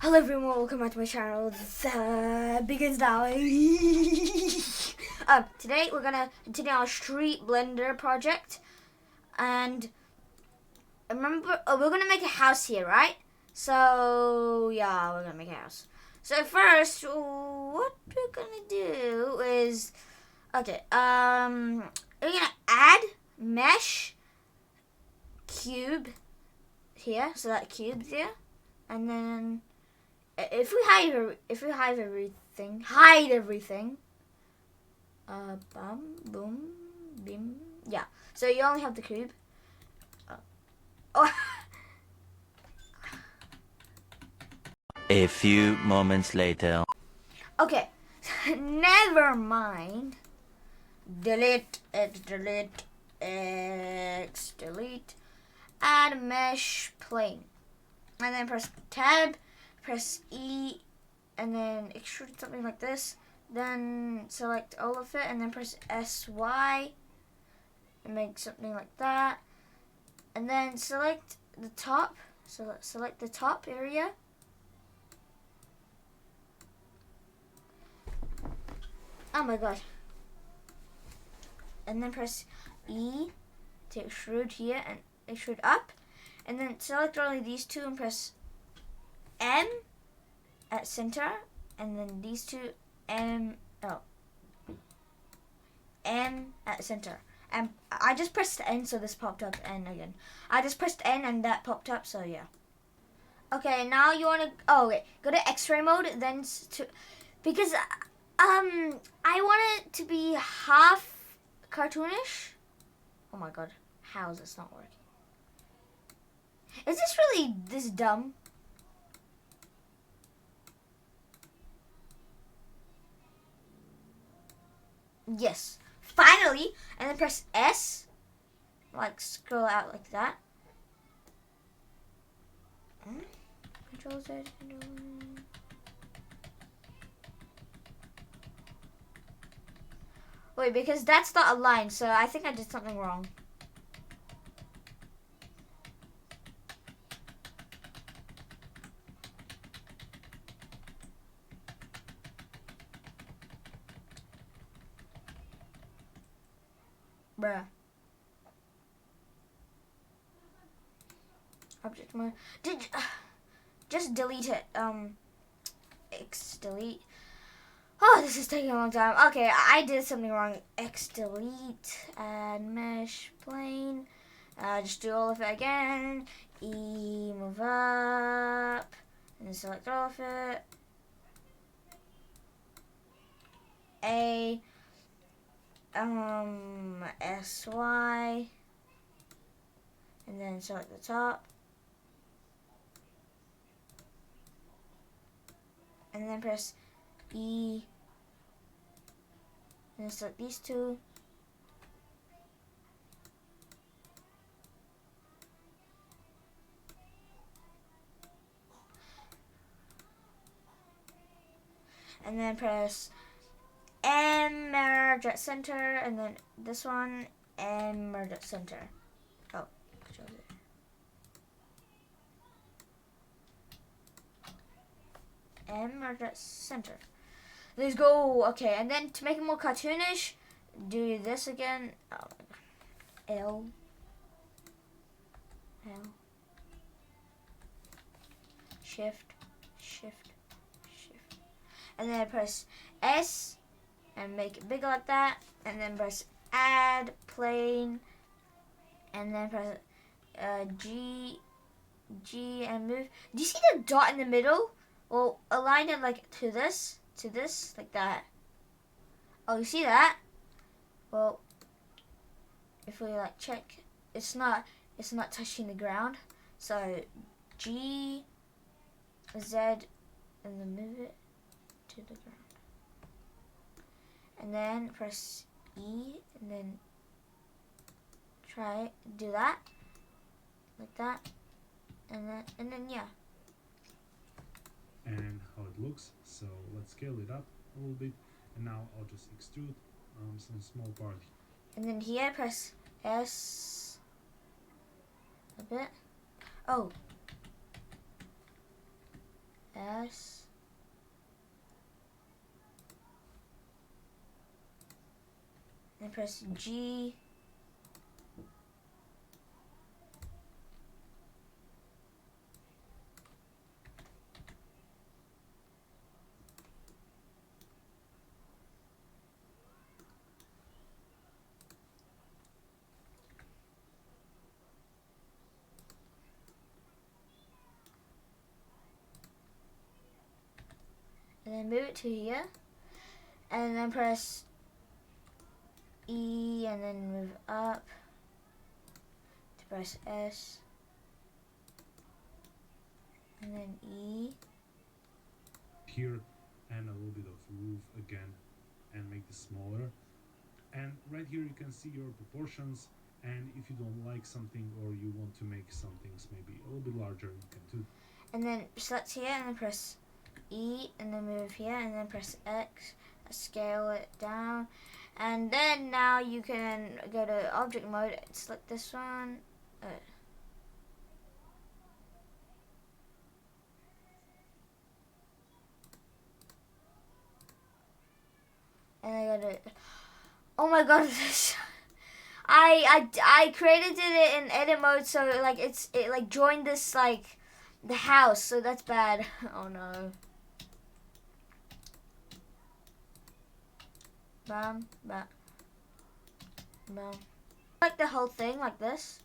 Hello everyone, welcome back to my channel. This begins now. Today we're gonna continue our street blender project, and remember, we're gonna make a house here, right? So yeah, we're gonna make a house. So first, what we're gonna do is, okay, we're gonna add mesh cube here, so that cube's here, and then. If we hide everything, bum, boom, bim, yeah. So you only have the cube. Oh. A few moments later. Okay, never mind. Delete, delete, delete. Add mesh plane, and then press tab. Press E, and then extrude something like this. Then select all of it, and then press SY, and make something like that. And then select the top. So select the top area. Oh my god. And then press E to extrude here and extrude up. And then select only these two and press M at center, and then these two M at center. And I just pressed N, so this popped up N again. I just pressed N and that popped up, so yeah. Okay, now you wanna go to X-ray mode, then because I want it to be half cartoonish. Oh my god, how is this not working? Is this really this dumb? Yes, finally, and then press S, like scroll out like that. Control Z. Wait, because that's not aligned, so I think I did something wrong. Bruh. Object mode. Just delete it. X delete. Oh, this is taking a long time. Okay, I did something wrong. X delete. Add mesh plane. Just do all of it again. E move up. And then select all of it. A. SY, and then select the top, and then press E, and then select these two, and then press M, merge at center, and then this one, M, merge at center. Oh, control Z. M, merge at center. Let's go. Okay, and then to make it more cartoonish, do this again. Oh my god. L. Shift. And then press S and make it bigger like that, and then press add plane, and then press G and move. Do you see the dot in the middle? Well, align it like to this, like that. Oh, you see that? Well, if we like check, it's not touching the ground. So G, Z, and then move it to the ground. And then press E, and then do that, like that, and then yeah. And how it looks. So let's scale it up a little bit, and now I'll just extrude some small part. And then here press S a bit. Oh, S. Then press G. And then move it to here. And then press E and then move up to press S. And then E. Here, and a little bit of roof again, and make this smaller. And right here you can see your proportions, and if you don't like something or you want to make some things maybe a little bit larger, you can do. And then select here and then press E and then move here and then press X, scale it down. And then now you can go to object mode, select this one. And I go to, oh my god, this. I created it in edit mode, so like it like joined this like the house, so that's bad. Oh no. Bam, bam, bam. Like the whole thing like this.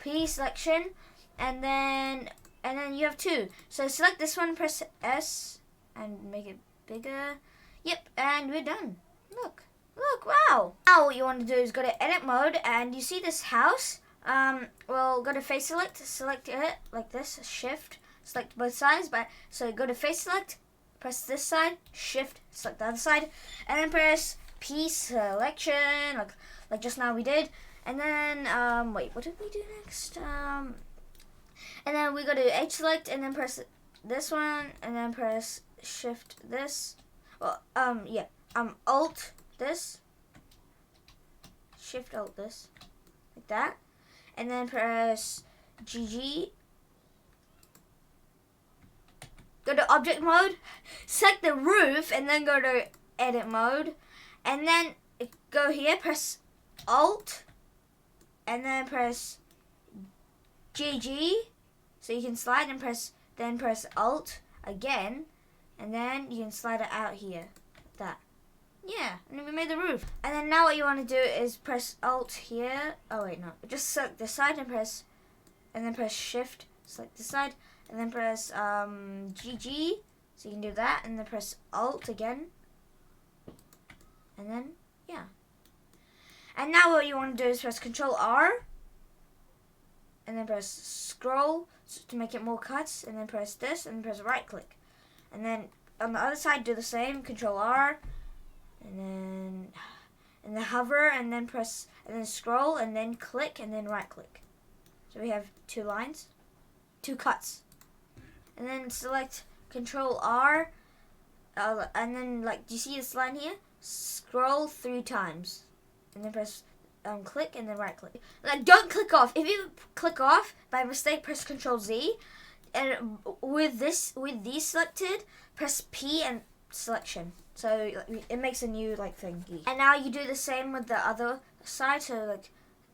P selection, and then you have two. So select this one, press S, and make it bigger. Yep, and we're done. Look, wow. Now what you want to do is go to edit mode, and you see this house. Well, go to face select it like this, shift, select both sides. So go to face select, press this side, shift, select the other side, and then press P selection, like just now we did. And then, wait, what did we do next? And then we go to H select and then press this one and then press shift this. Well, yeah, alt this. Shift alt this. Like that. And then press GG. Go to object mode. Select the roof and then go to edit mode. And then go here, press alt. And then press GG, so you can slide and then press Alt again, and then you can slide it out here, like that. Yeah, and then we made the roof. And then now what you want to do is press Alt here. Oh wait, no, just select this side and then press Shift, select this side, and then press GG, so you can do that, and then press Alt again, and then yeah. And now what you want to do is press Control R, and then press scroll to make it more cuts, and then press this, and then press right click. And then on the other side do the same, Control R, and then hover, and then press, and then scroll, and then click, and then right click. So we have two lines, two cuts. And then select Control R, and then like, do you see this line here? Scroll 3 times. And then press click and then right click. Like, don't click off. If you click off by mistake, press Control Z. And with these selected, press P and selection. So it makes a new like thingy. And now you do the same with the other side. So like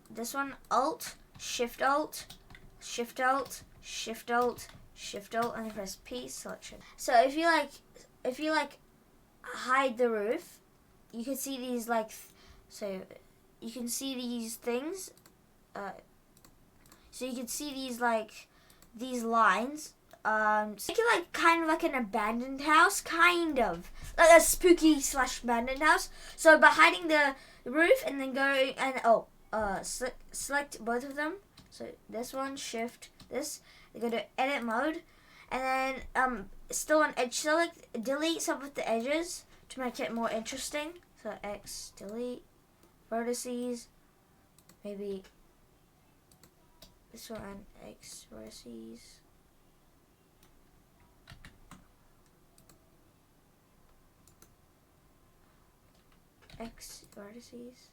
this one, Alt, Shift Alt, Shift Alt, Shift Alt, Shift Alt, and then press P selection. So if you like hide the roof, you can see these like. So you can see these things. So you can see these like these lines make it like kind of like an abandoned house, kind of like a spooky / abandoned house. So by hiding the roof and then go and select both of them. So this one, shift this. They go to edit mode, and then still on edge select, delete some of the edges to make it more interesting. So X, delete vertices, maybe this one, X vertices. X vertices.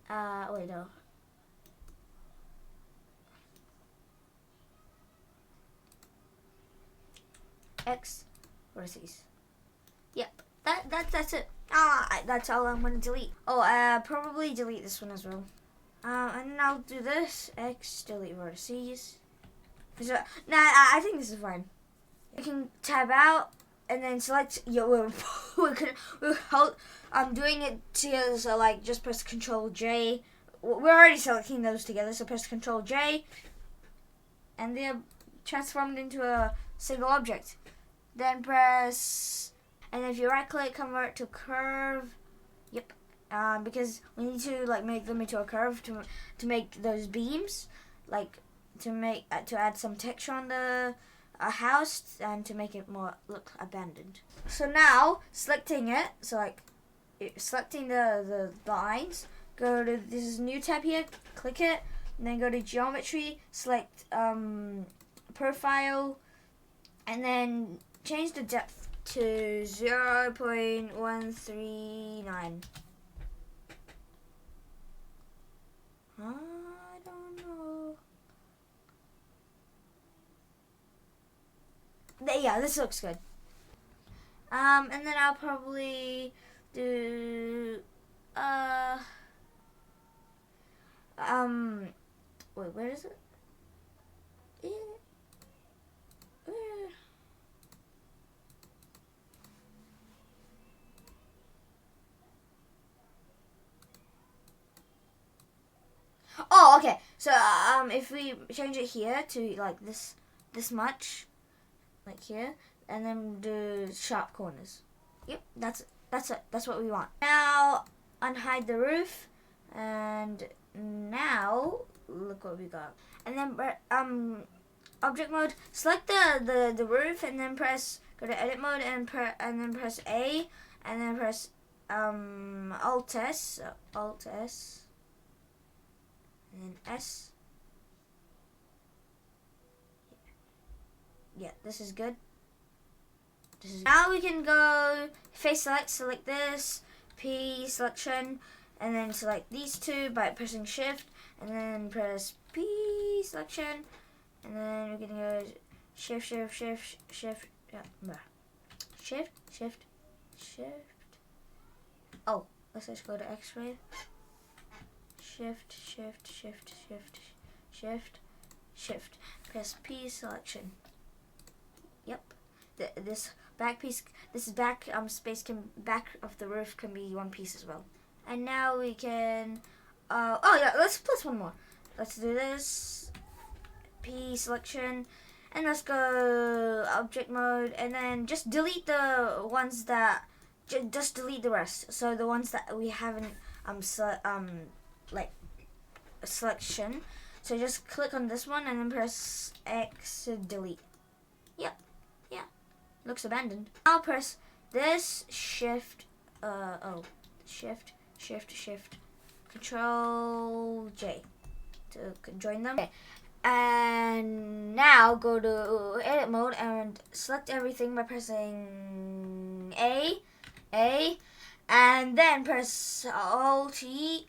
Wait, no. X vertices. Yep, that's it. That's all I'm gonna delete. Oh, probably delete this one as well. And then I'll do this. X, delete vertices. So, nah, I think this is fine. You can tab out and then select your. I'm doing it together, so like just press Control J. We're already selecting those together, so press Control J, and they're transformed into a single object. Then press, and if you right click, convert to curve. Yep. Because we need to like make them into a curve to make those beams, like to add some texture on the house and to make it more look abandoned. So now selecting it, so like selecting the lines, go to this new tab here, click it, and then go to geometry, select profile, and then change the depth to 0.139. I don't know. Yeah, this looks good. And then I'll probably do wait, where is it? Where? Oh, okay. So if we change it here to like this much, like here, and then do sharp corners. Yep, that's it. That's what we want. Now unhide the roof, and now look what we got. And then object mode, select the roof, and then go to edit mode and then press A, and then press Alt S, and then S. Yeah, this is good. Now we can go face select this, P selection, and then select these two by pressing shift, and then press P selection, and then we're gonna go shift, oh, let's just go to X-ray, shift, press P selection. Yep, this back piece, this is back space back of the roof can be one piece as well. And now we can, oh yeah, let's plus one more. Let's do this, P selection, and let's go object mode, and then just delete the ones that, just delete the rest. So the ones that we haven't like selection. So just click on this one and then press X to delete. Yep, yeah, looks abandoned. I'll press this shift, shift, Control J to join them. Okay. And now go to edit mode and select everything by pressing A, and then press Alt E,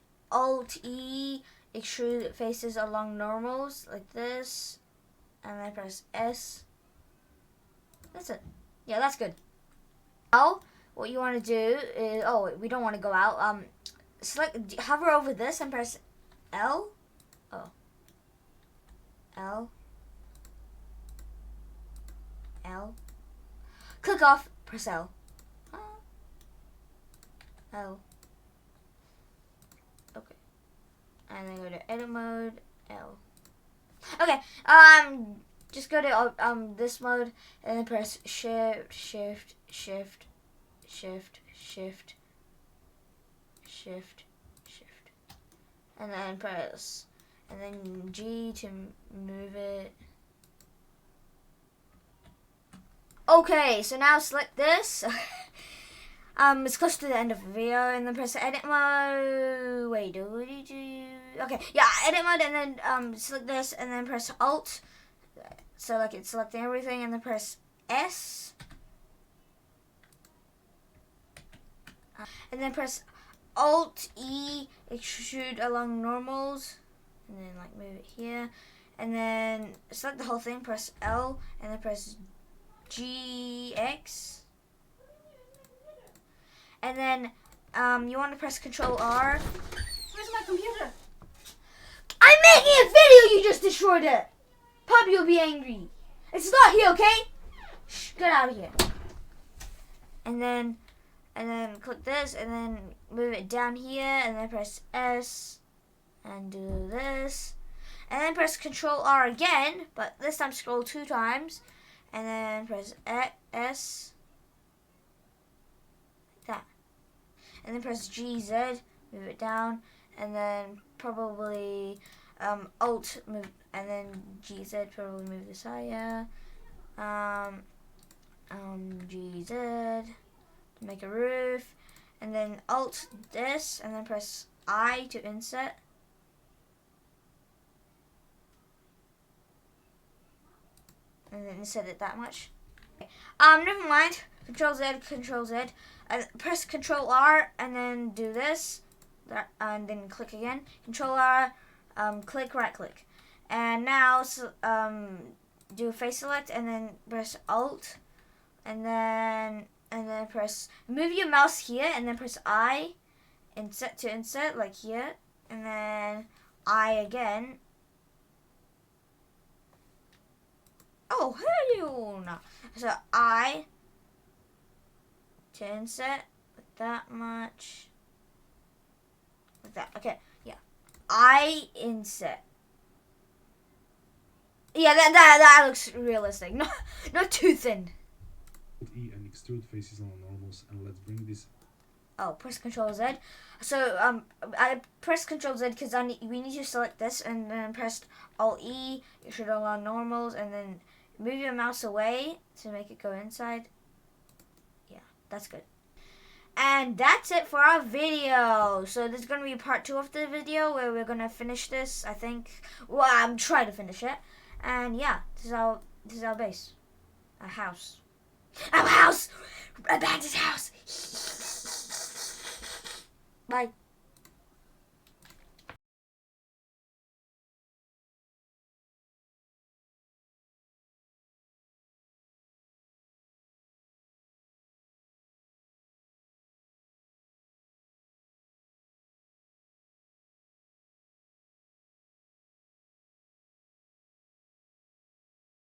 extrude faces along normals like this, and then press S. That's it. Yeah, that's good. Now, what you want to do is, we don't want to go out. Hover over this and press L. L. Click off, press L. L. Okay. And then go to edit mode L. Okay, just go to this mode and then press shift, shift, shift, shift, shift, shift, shift, and then press, and then G to move it. Okay, so now select this. It's close to the end of the video, and then press edit mode. Wait, what did you do? Okay, yeah, edit mode, and then select this, and then press Alt. So like it's selecting everything, and then press S, and then press Alt E, extrude along normals, and then like move it here, and then select the whole thing. Press L, and then press GX. And then you want to press Control R. Where's my computer? I'm making a video. You just destroyed it. Poppy will be angry. It's not here, okay? Shh, get out of here. And then click this, and then move it down here, and then press S, and do this, and then press Control R again, but this time scroll 2 times, and then press S. That. And then press GZ, move it down, and then probably Alt move, and then GZ, probably move this higher. GZ, make a roof, and then Alt this, and then press I to inset. And then inset it that much. Okay. Never mind. Control Z, Control Z. Press Control R, and then do this, and then click again. Control R, click, right click, and now do a face select, and then press Alt, and then press, move your mouse here, and then press I, insert to insert, like here, and then I again. Oh, hell no! So I to insert, like that much, like that. Okay, yeah. I insert. Yeah, that looks realistic. Not too thin. E and extrude faces on normals, and let's bring this. Oh, press Control Z. So I press Control Z because we need to select this, and then press Alt E. You should allow normals, and then move your mouse away to make it go inside. Yeah, that's good. And that's it for our video. So there's going to be part 2 of the video where we're going to finish this, I think. Well, I'm trying to finish it. And yeah, this is our base. Our house. Our house! Abandoned house! Bye.